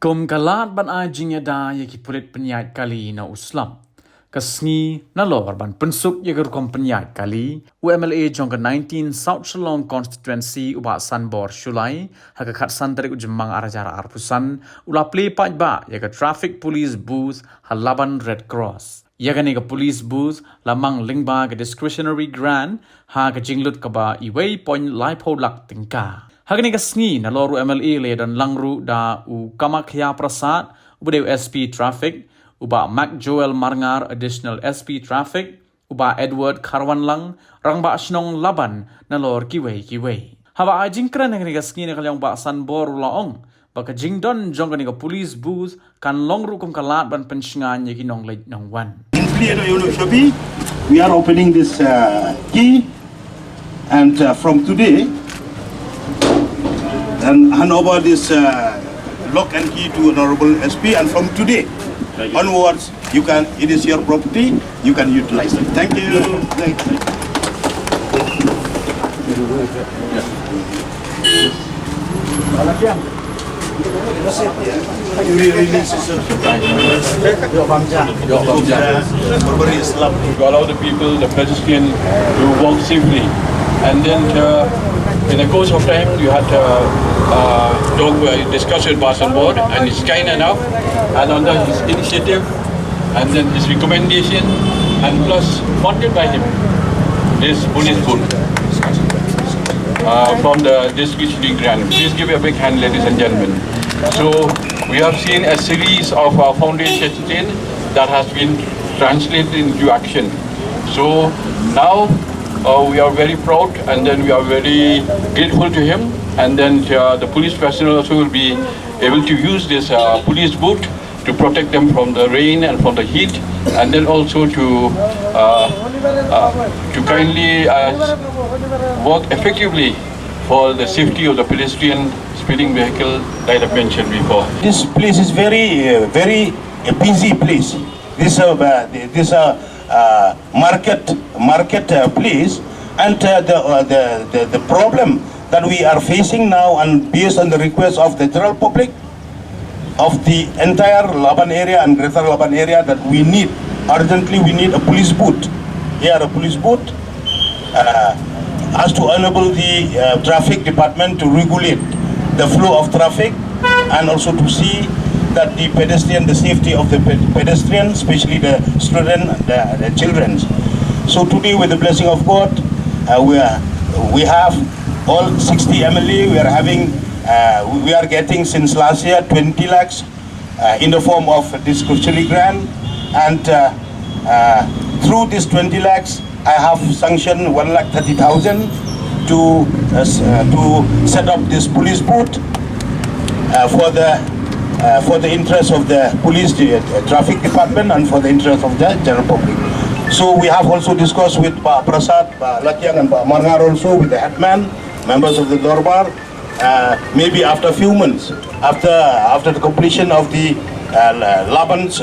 Kum kalat ban ajing da yaki pulit penyait kali na uslam. Kasngi na lor ban pensuk yagar kom penyait kali UMLA jong 19 South Shillong constituency uba sanbor Shulai hakakat santarik ujemang arajara arpusan ula play paj ba yaga traffic police booth halaban Red Cross. Yaga nega police booth lamang lingba ga discretionary grant ha ga jinglut kaba iway point laipo lak tingka. Hagani kasngi na loru MLA le dan langru da u Kamakhya Prasad uba SP traffic uba Mac Joel Marngar additional SP traffic uba Edward Karwanlang rangba asnong laban na lor kiway. Haba ajing kran hagani kasngi na kalyang ba sanbor laong baka jingdon jong kani ka police booth kan longru kum kalat ban pensngan yaki nong late nong wan. In Plieno Shopi, we are opening this key, and from today, and hand over this lock and key to Honorable SP, and from today onwards, you can. It is your property. You can utilize it. Thank you. To allow the people, the pedestrian, to walk safely. And then in the course of time, you had discuss with Basan Board, and it's kind enough. And under his initiative, and then his recommendation, and plus funded by him, this police boot from the discretionary grant. Please give a big hand, ladies and gentlemen. So we have seen a series of foundation that has been translated into action. So now we are very proud, and then we are very grateful to him, and then the police personnel also will be able to use this police boot to protect them from the rain and from the heat, and then also to kindly work effectively for the safety of the pedestrian speeding vehicle that I mentioned before. This place is very busy place. This market place, and the problem that we are facing now, and based on the request of the general public of the entire Laban area and Greater Laban area, that we need urgently a police boot. Here a police boot has to enable the traffic department to regulate the flow of traffic, and also to see that the safety of the pedestrian, especially the student, the children. So today, with the blessing of God, we have all 60 MLA. We are getting since last year 20 lakhs in the form of discretionary grant, and through this 20 lakhs, I have sanctioned 1,30,000 to set up this police boot for the interest of the police traffic department and for the interest of the general public. So we have also discussed with Prasad, Lakyang and Marngar also, with the headman, members of the Dorbar, maybe after a few months, after the completion of the Laban's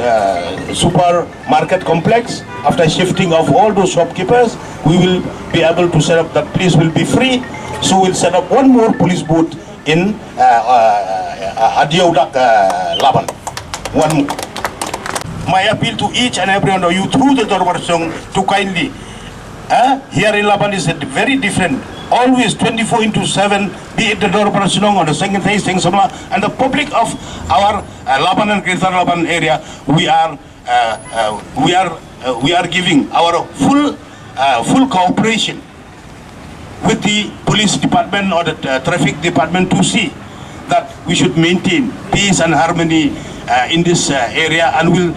supermarket complex, after shifting of all those shopkeepers, we will be able to set up, that place will be free. So we'll set up one more police booth in Adiaudak Laban. One more. My appeal to each and every one of you through the Dorbar song to kindly, here in Laban is very different. Always 24/7, be it the Dorbar Sinong or the second phase, and the public of our Laban and Greater Laban area, we are giving our full cooperation with the police department or the traffic department to see that we should maintain peace and harmony in this area, and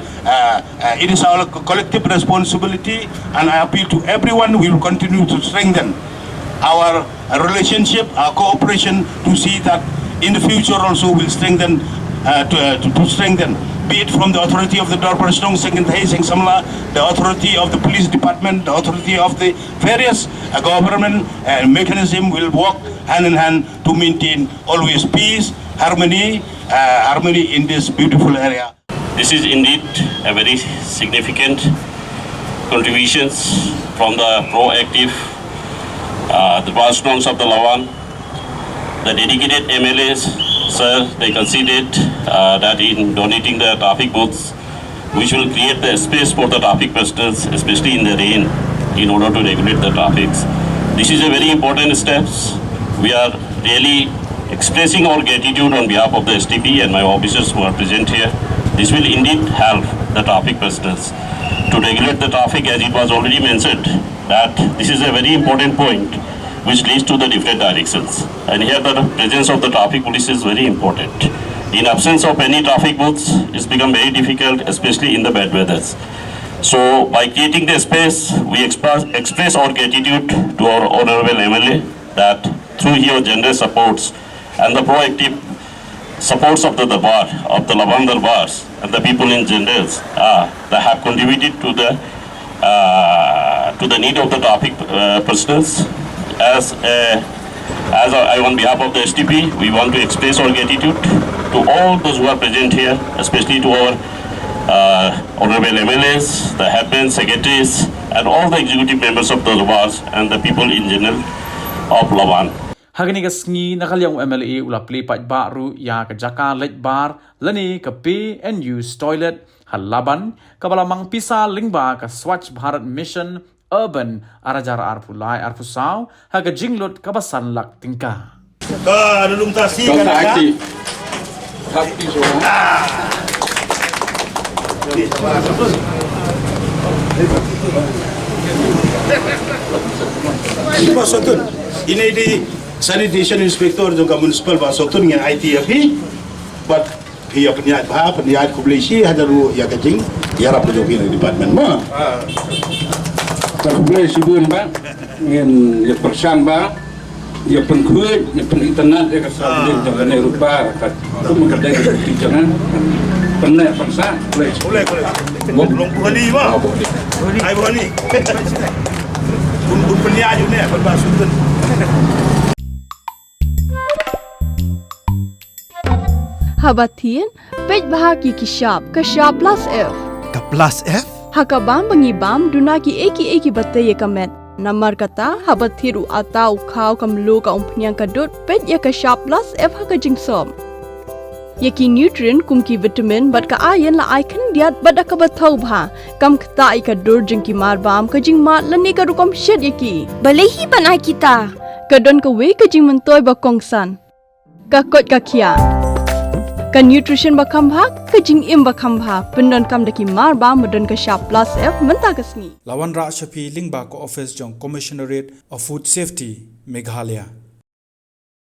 it is our collective responsibility, and I appeal to everyone. We will continue to strengthen our relationship, our cooperation, to see that in the future also we'll strengthen, to strengthen, be it from the authority of the Dorbar Sinong, Second Haising Samla, the authority of the police department, the authority of the various government mechanism will work hand in hand to maintain always peace, harmony in this beautiful area. This is indeed a very significant contributions from the proactive the Basanongs of the Lawan, the dedicated MLAs, sir, they conceded that in donating the traffic booths, which will create the space for the traffic personnels, especially in the rain, in order to regulate the traffic. This is a very important step. We are really expressing our gratitude on behalf of the STP and my officers who are present here. This will indeed help the traffic personnels to regulate the traffic, as it was already mentioned, that this is a very important point which leads to the different directions. And here the presence of the traffic police is very important. In absence of any traffic booths, it's become very difficult, especially in the bad weathers. So by creating the space, we express our gratitude to our honorable MLA that through your generous supports and the proactive supports of the Darbar, of the Laban Darbars and the people in general, that have contributed to the need of the traffic personnels. As on behalf of the STP, we want to express our gratitude to all those who are present here, especially to our honorable MLAs, the headmen, secretaries, and all the executive members of the Darbars and the people in general of Laban. Hagani kasngi nakalyang MLA ula plipat baru ya ke jaka lek bar lani ke PNU toilet halaban kabalamang pisa lingba ke Swachh Bharat Mission Urban arajara arpulai arpusau haga jinglot kabasan lak tingka. Ka dulung tasi Kau kan tak ada. aktif. Aktif semua. Pak Sotun, ini di sanitation inspector juga municipal Pak Sotun dengan ITFI, buat dia penyiat kublisi hadaru ya kecing, dia rapat joki di department mah. Tak boleh sibuk bang, dengan dia persan bang, dia pengkuat, dia internet dia kasar dia jangan Eropa, kat tu mengkedai di jangan pernah persan boleh. Belum berani mah. Ai berani. Pun penyiat juga ni Pak Sotun. Habatin, pej bahagi kishap, kashap plus F. Ka plus F? Hakabam bangibam dunaki eki batay kamet. Namar kata habathiru atau kau kamlu ka umpnyang kadut pej ya kashap plus F haka jingsom. Yaki nutrient kumki vitamin bat ka ayan la icon diat bada ka bathau bha kam kta ika dur jingki marbam ka jingmat lani ka rukom shed yaki. Balehi banai kita. Kadon ka we ka jing mentoy ba kongsan. Ka kot ka kia. Ka nutrition bakam bha ka jing im bakam bha pendon kam daki marba modon ka sharp plus F menta kasni. Lawan Ra Shafi Lingba ko office jong Commissionerate of Food Safety Meghalaya.